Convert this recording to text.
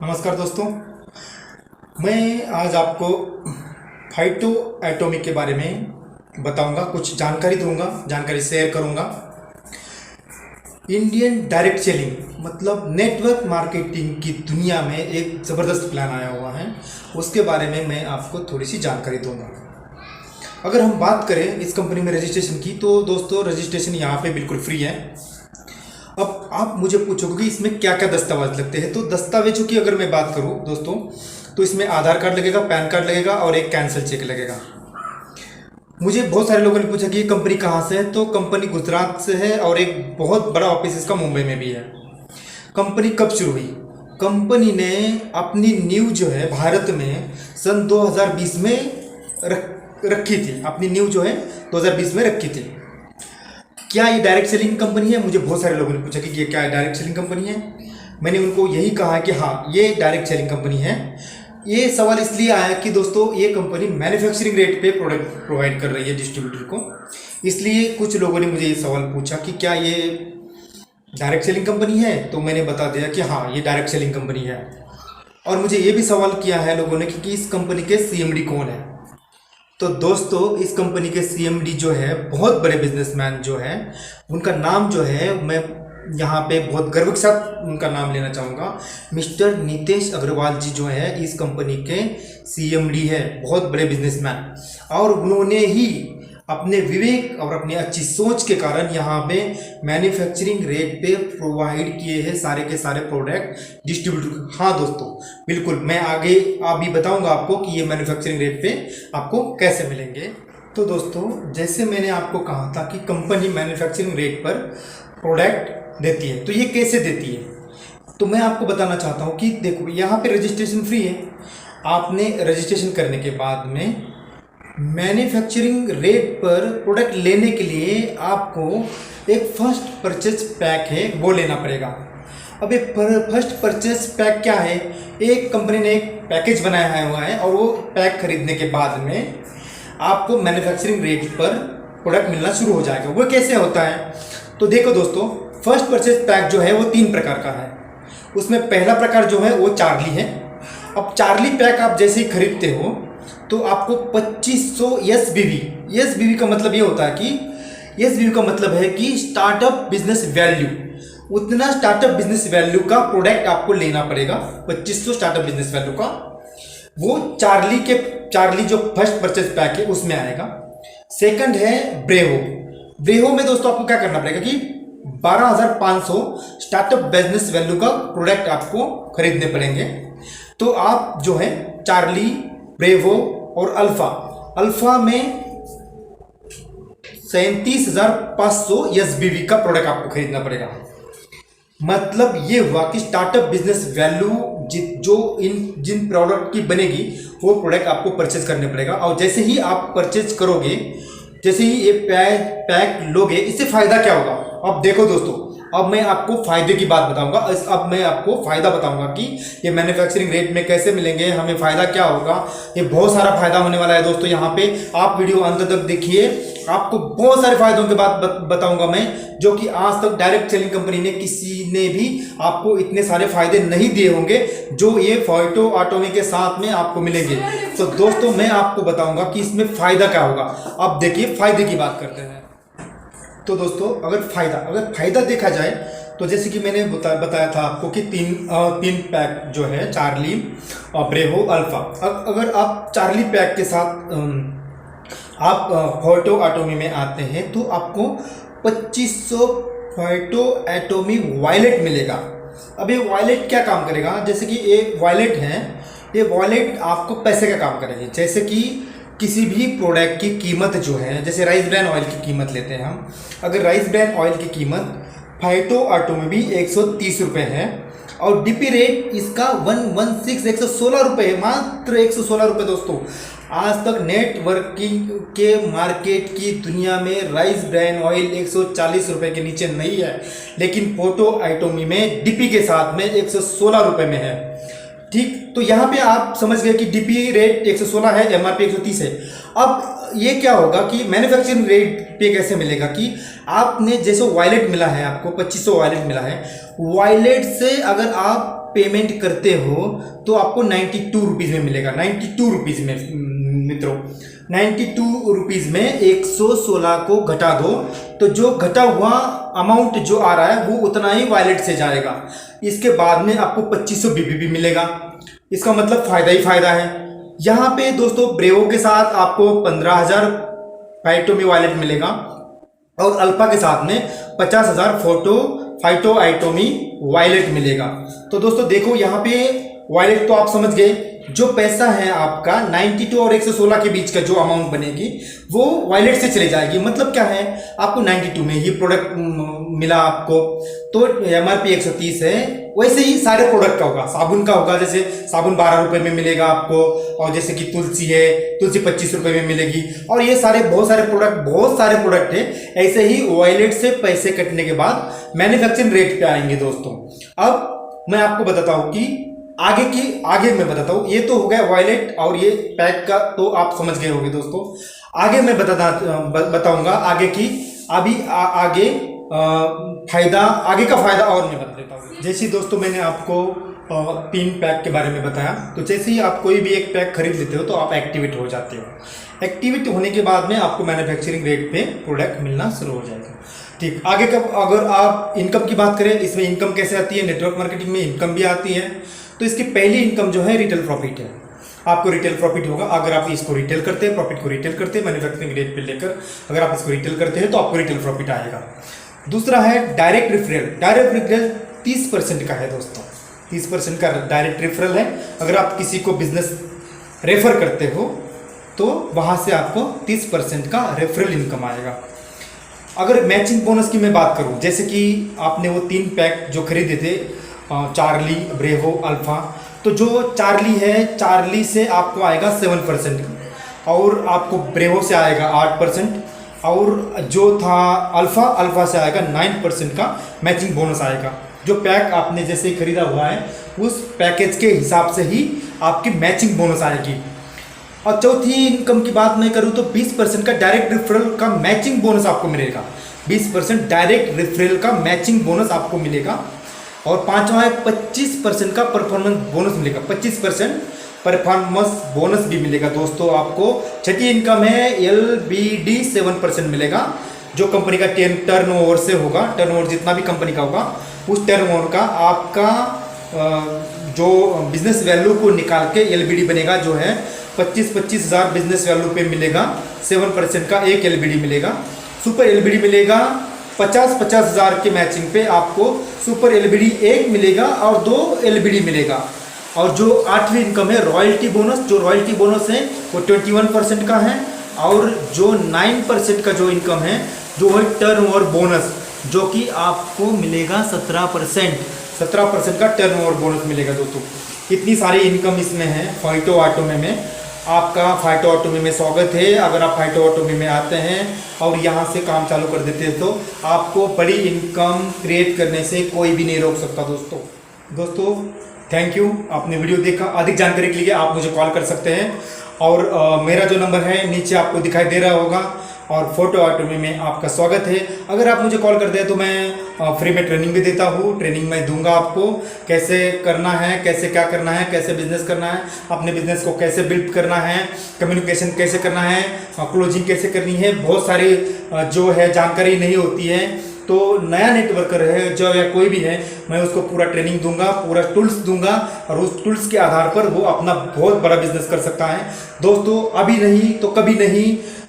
नमस्कार दोस्तों। मैं आज आपको फाइटो एटॉमिक के बारे में बताऊंगा, कुछ जानकारी दूंगा, जानकारी शेयर करूंगा। इंडियन डायरेक्ट सेलिंग मतलब नेटवर्क मार्केटिंग की दुनिया में एक ज़बरदस्त प्लान आया हुआ है, उसके बारे में मैं आपको थोड़ी सी जानकारी दूंगा। अगर हम बात करें इस कंपनी में रजिस्ट्रेशन की, तो दोस्तों रजिस्ट्रेशन यहाँ पे बिल्कुल फ्री है। अब आप मुझे पूछोगे कि इसमें क्या क्या दस्तावेज लगते हैं, तो दस्तावेजों की अगर मैं बात करूं दोस्तों, तो इसमें आधार कार्ड लगेगा, पैन कार्ड लगेगा और एक कैंसिल चेक लगेगा। मुझे बहुत सारे लोगों ने पूछा कि ये कंपनी कहाँ से है, तो कंपनी गुजरात से है और एक बहुत बड़ा ऑफिस इसका मुंबई में भी है। कंपनी कब शुरू हुई? कंपनी ने अपनी नींव जो है भारत में सन 2020 में रखी थी। अपनी नींव जो है 2020 में रखी थी। क्या ये डायरेक्ट सेलिंग कंपनी है? मुझे बहुत सारे लोगों ने पूछा कि ये क्या डायरेक्ट सेलिंग कंपनी है। मैंने उनको यही कहा कि हाँ, ये डायरेक्ट सेलिंग कंपनी है। ये सवाल इसलिए आया कि दोस्तों ये कंपनी मैन्युफैक्चरिंग रेट पे प्रोडक्ट प्रोवाइड कर रही है डिस्ट्रीब्यूटर को, इसलिए कुछ लोगों ने मुझे ये सवाल पूछा कि क्या ये डायरेक्ट सेलिंग कंपनी है, तो मैंने बता दिया कि हाँ, ये डायरेक्ट सेलिंग कंपनी है। और मुझे ये भी सवाल किया है लोगों ने कि इस कंपनी के CMD कौन है। तो दोस्तों इस कंपनी के CMD जो है बहुत बड़े बिजनेसमैन जो है, उनका नाम जो है, मैं यहाँ पे बहुत गर्व के साथ उनका नाम लेना चाहूँगा। मिस्टर नितेश अग्रवाल जी जो है इस कंपनी के CMD है, बहुत बड़े बिजनेसमैन। और उन्होंने ही अपने विवेक और अपनी अच्छी सोच के कारण यहाँ पे मैन्युफैक्चरिंग रेट पे प्रोवाइड किए हैं सारे के सारे प्रोडक्ट डिस्ट्रीब्यूटर। हाँ दोस्तों, बिल्कुल, मैं आगे अभी बताऊंगा आपको कि ये मैन्युफैक्चरिंग रेट पे आपको कैसे मिलेंगे। तो दोस्तों जैसे मैंने आपको कहा था कि कंपनी मैन्युफैक्चरिंग रेट पर प्रोडक्ट देती है, तो ये कैसे देती है, तो मैं आपको बताना चाहता हूँ कि देखो यहाँ पे रजिस्ट्रेशन फ्री है। आपने रजिस्ट्रेशन करने के बाद में मैन्युफैक्चरिंग रेट पर प्रोडक्ट लेने के लिए आपको एक फर्स्ट परचेज पैक है वो लेना पड़ेगा। अब ये फर्स्ट परचेज पैक क्या है? एक कंपनी ने एक पैकेज बनाया हुआ है और वो पैक खरीदने के बाद में आपको मैन्युफैक्चरिंग रेट पर प्रोडक्ट मिलना शुरू हो जाएगा। वो कैसे होता है? तो देखो दोस्तों, फर्स्ट परचेज पैक जो है वो 3 प्रकार का है। उसमें पहला प्रकार जो है वो चार्ली है। अब चार्ली पैक आप जैसे ही खरीदते हो तो आपको 2500 SBV का मतलब ये होता है कि SBV का मतलब है कि स्टार्टअप बिजनेस वैल्यू, उतना स्टार्टअप बिजनेस वैल्यू का प्रोडक्ट आपको लेना पड़ेगा। 2500 स्टार्टअप बिजनेस वैल्यू का वो चार्ली जो फर्स्ट परचेज पैक है उसमें आएगा। सेकंड है ब्रेवो में दोस्तों आपको क्या करना पड़ेगा कि 12,500 स्टार्टअप बिजनेस वैल्यू का प्रोडक्ट आपको खरीदने पड़ेंगे। तो आप जो है चार्ली, ब्रेवो और अल्फा में 37,500 SBV का प्रोडक्ट आपको खरीदना पड़ेगा। मतलब ये हुआ कि स्टार्टअप बिजनेस वैल्यू जो जिन प्रोडक्ट की बनेगी वो प्रोडक्ट आपको परचेज करने पड़ेगा। और जैसे ही आप परचेज करोगे, जैसे ही ये पैक लोगे, इससे फायदा क्या होगा? अब देखो दोस्तों, अब मैं आपको फायदे की बात बताऊंगा। अब मैं आपको फायदा बताऊंगा कि ये मैन्युफैक्चरिंग रेट में कैसे मिलेंगे, हमें फायदा क्या होगा। ये बहुत सारा फायदा होने वाला है दोस्तों। यहाँ पे आप वीडियो अंत तक देखिए, आपको बहुत सारे फायदों के बात बताऊंगा मैं, जो कि आज तक डायरेक्ट सेलिंग कंपनी ने किसी ने भी आपको इतने सारे फायदे नहीं दिए होंगे जो ये फाइटो एटॉमिक के साथ में आपको मिलेंगे। तो दोस्तों मैं आपको बताऊंगा कि इसमें फायदा क्या होगा। अब देखिए फायदे की बात करते हैं। तो दोस्तों अगर फायदा देखा जाए तो जैसे कि मैंने बताया था आपको कि तीन पैक जो है, चार्ली, ब्रेवो, अल्फा। अगर आप चार्ली पैक के साथ आप फाइटो एटॉमिक में आते हैं तो आपको 2500 फाइटो एटॉमिक वॉलेट मिलेगा। अब ये वॉलेट क्या काम करेगा? जैसे कि ये वॉलेट है, ये वॉलेट आपको पैसे का काम करेगी। जैसे कि किसी भी प्रोडक्ट की कीमत जो है, जैसे राइस ब्रान ऑयल की कीमत लेते हैं हम, अगर राइस ब्रान ऑयल की कीमत फाइटो एटॉमिक में 130 रुपये है और डीपी रेट इसका 116 रुपये है, मात्र 116 रुपये। दोस्तों आज तक नेटवर्किंग के मार्केट की दुनिया में राइस ब्रान ऑयल 140 रुपये के नीचे नहीं है, लेकिन फाइटो एटॉमिक में डीपी के साथ में 116 रुपये में है। ठीक, तो यहाँ पे आप समझ गए कि डीपी रेट 116 है, MRP 130 है। अब ये क्या होगा कि मैन्युफैक्चरिंग रेट पे कैसे मिलेगा कि आपने जैसे वॉलेट मिला है, आपको 2500 वॉलेट मिला है, वॉलेट से अगर आप पेमेंट करते हो तो आपको 92 रुपीज़ में मिलेगा। 92 रुपीज़ में मित्रों, 92 रुपीज़ में 116 को घटा दो तो जो घटा हुआ अमाउंट जो आ रहा है वो उतना ही वॉलेट से जाएगा। इसके बाद में आपको 2500 BBB मिलेगा। इसका मतलब फ़ायदा ही फ़ायदा है। यहाँ पे दोस्तों ब्रेवो के साथ आपको 15,000 फाइटोमी वॉलेट मिलेगा और अल्फा के साथ में 50,000 फाइटो आइटोमी वॉलेट मिलेगा। तो दोस्तों देखो यहाँ पे वॉलेट तो आप समझ गए, जो पैसा है आपका 92 और 116 के बीच का जो अमाउंट बनेगी वो वॉलेट से चले जाएगी। मतलब क्या है, आपको 92 में ये प्रोडक्ट मिला आपको तो MRP 130 है, वैसे ही सारे प्रोडक्ट का होगा। साबुन का होगा, जैसे साबुन 12 रुपये में मिलेगा आपको, और जैसे कि तुलसी है, तुलसी 25 रुपये में मिलेगी, और ये सारे बहुत सारे प्रोडक्ट है। ऐसे ही वॉलेट से पैसे कटने के बाद मैन्युफैक्चरिंग रेट पे आएंगे दोस्तों। अब मैं आपको बताता हूँ कि आगे मैं बताता हूँ। ये तो हो गया वॉलेट और ये पैक का, तो आप समझ गए होंगे दोस्तों। आगे मैं बताऊंगा आगे की आगे का फायदा और मैं बता देता हूँ। जैसे दोस्तों मैंने आपको 3 पैक के बारे में बताया, तो जैसे ही आप कोई भी एक पैक खरीद लेते हो तो आप एक्टिवेट हो जाते हो। एक्टिवेट होने के बाद में आपको मैन्युफैक्चरिंग रेट पे प्रोडक्ट मिलना शुरू हो जाएगा। ठीक, आगे का अगर आप इनकम की बात करें, इसमें इनकम कैसे आती है, नेटवर्क मार्केटिंग में इनकम भी आती है। तो इसकी पहली इनकम जो है रिटेल प्रॉफिट है। आपको रिटेल प्रॉफिट होगा अगर आप इसको रिटेल करते हैं, प्रॉफिट को रिटेल करते हैं, मैन्युफैक्चरिंग रेट पे लेकर अगर आप इसको रिटेल करते हैं तो आपको रिटेल प्रॉफिट आएगा। दूसरा है डायरेक्ट रेफरल। डायरेक्ट रेफरल 30% का है दोस्तों, 30% का डायरेक्ट रेफरल है। अगर आप किसी को बिजनेस रेफर करते हो तो वहाँ से आपको 30% का रेफरल इनकम आएगा। अगर मैचिंग बोनस की मैं बात करूँ, जैसे कि आपने वो 3 पैक जो खरीदे थे, चार्ली, ब्रेवो, अल्फा, तो जो चार्ली है, चार्ली से आपको आएगा 7% और आपको ब्रेवो से आएगा 8% और जो था अल्फा से आएगा 9% का मैचिंग बोनस आएगा। जो पैक आपने जैसे खरीदा हुआ है उस पैकेज के हिसाब से ही आपकी मैचिंग बोनस आएगी। और चौथी इनकम की बात मैं करूँ तो 20% का डायरेक्ट रेफरल का मैचिंग बोनस आपको मिलेगा। 20% डायरेक्ट रेफरल का मैचिंग बोनस आपको मिलेगा। और पांचवा है 25% का परफॉर्मेंस बोनस मिलेगा। 25% परफॉर्मेंस बोनस भी मिलेगा दोस्तों आपको। छठी इनकम है LBD 7% मिलेगा, जो कंपनी का टर्नओवर से होगा। टर्नओवर जितना भी कंपनी का होगा उस टर्नओवर का आपका जो बिजनेस वैल्यू को निकाल के LBD बनेगा, जो है 25,000 बिजनेस वैल्यू पे मिलेगा। 7% का एक LBD मिलेगा। सुपर LBD मिलेगा 50,000 के मैचिंग पे आपको सुपर LBD 1 मिलेगा और 2 LBD मिलेगा। और जो 8वीं इनकम है रॉयल्टी बोनस, जो रॉयल्टी बोनस है वो 21% का है। और जो 9% का जो इनकम है जो है टर्नओवर बोनस, जो कि आपको मिलेगा 17% का टर्नओवर बोनस मिलेगा दोस्तों। इतनी सारी इनकम इसमें है फाइटो ऑटोमे में। आपका फाइटो ऑटोमी में स्वागत है। अगर आप फाइटो ऑटोमी में आते हैं और यहाँ से काम चालू कर देते हैं तो आपको बड़ी इनकम क्रिएट करने से कोई भी नहीं रोक सकता दोस्तों थैंक यू, आपने वीडियो देखा। अधिक जानकारी के लिए आप मुझे कॉल कर सकते हैं और मेरा जो नंबर है नीचे आपको दिखाई दे रहा होगा। और फोटो ऑटोमी में आपका स्वागत है। अगर आप मुझे कॉल कर दें तो मैं फ्री में ट्रेनिंग भी देता हूँ। ट्रेनिंग मैं दूंगा आपको, कैसे करना है, कैसे क्या करना है, कैसे बिजनेस करना है, अपने बिजनेस को कैसे बिल्ड करना है, कम्युनिकेशन कैसे करना है, क्लोजिंग कैसे करनी है। बहुत सारी जो है जानकारी नहीं होती है, तो नया नेटवर्कर है जो या कोई भी है, मैं उसको पूरा ट्रेनिंग दूंगा, पूरा टूल्स दूंगा और उस टूल्स के आधार पर वो अपना बहुत बड़ा बिजनेस कर सकता है दोस्तों। अभी नहीं तो कभी नहीं,